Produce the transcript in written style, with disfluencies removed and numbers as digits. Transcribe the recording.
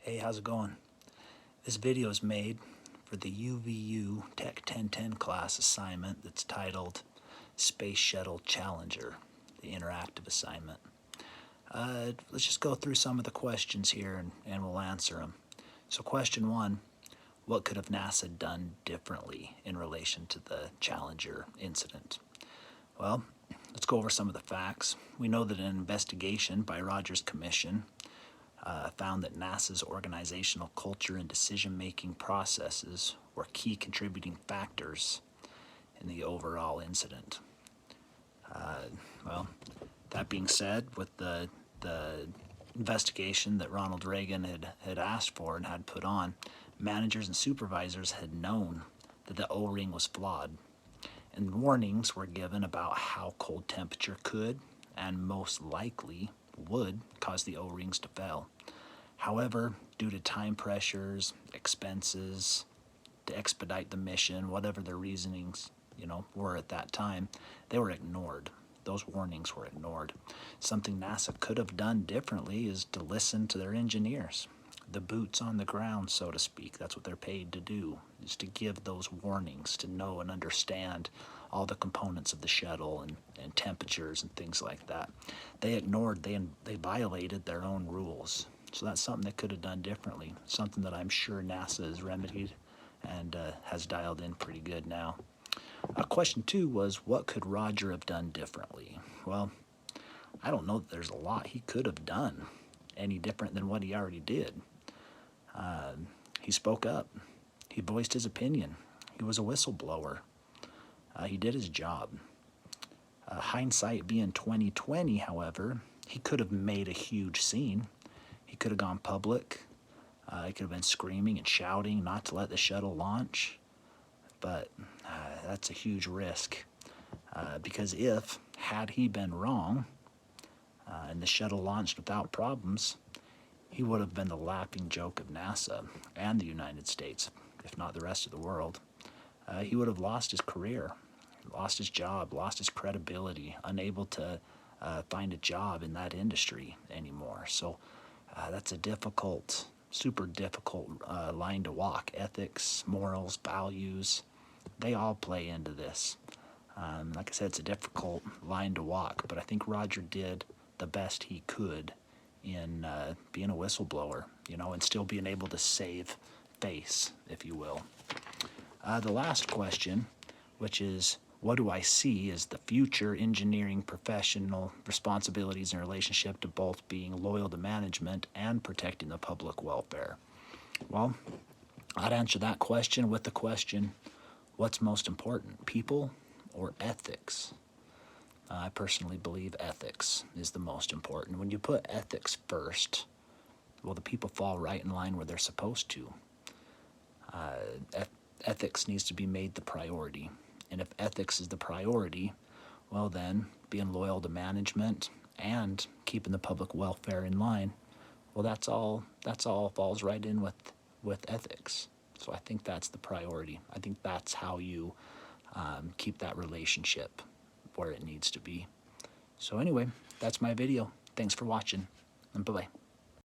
Hey, how's it going? This video is made for the UVU Tech1010 class assignment that's titled Space Shuttle Challenger, the interactive assignment. Let's just go through some of the questions here and we'll answer them. So question 1, what could have NASA done differently in relation to the Challenger incident? Well, let's go over some of the facts. We know that an investigation by Rogers Commission found that NASA's organizational culture and decision-making processes were key contributing factors in the overall incident. Well, that being said, with the investigation that Ronald Reagan had asked for and had put on, managers and supervisors had known that the O-ring was flawed, and warnings were given about how cold temperature could and most likely would cause the O-rings to fail. However, due to time pressures, expenses, to expedite the mission, whatever their reasonings, were at that time, they were ignored. Those warnings were ignored. Something NASA could have done differently is to listen to their engineers, the boots on the ground, so to speak. That's what they're paid to do, is to give those warnings, to know and understand all the components of the shuttle and temperatures and things like that. They ignored, they violated their own rules. So that's something they could have done differently, something that I'm sure NASA has remedied and has dialed in pretty good now. Question 2 was, what could Roger have done differently? Well, I don't know that there's a lot he could have done any different than what he already did. He spoke up. He voiced his opinion. He was a whistleblower. He did his job. Hindsight being 2020, however, he could have made a huge scene. He could have gone public. He could have been screaming and shouting not to let the shuttle launch. But that's a huge risk. Because had he been wrong, and the shuttle launched without problems, he would have been the laughing joke of NASA and the United States, if not the rest of the world. He would have lost his career, lost his job, lost his credibility, unable to find a job in that industry anymore. So that's a difficult, super difficult line to walk. Ethics, morals, values, they all play into this. Like I said, it's a difficult line to walk, but I think Roger did the best he could in being a whistleblower, and still being able to save face, if you will. The last question, which is, what do I see as the future engineering professional responsibilities in relationship to both being loyal to management and protecting the public welfare? Well, I'd answer that question with the question, what's most important, people or ethics? I personally believe ethics is the most important. When you put ethics first, well, the people fall right in line where they're supposed to. Ethics needs to be made the priority. And if ethics is the priority, well then, being loyal to management and keeping the public welfare in line, well, that's all falls right in with ethics. So I think that's the priority. I think that's how you keep that relationship where it needs to be. So anyway, that's my video. Thanks for watching, and bye-bye.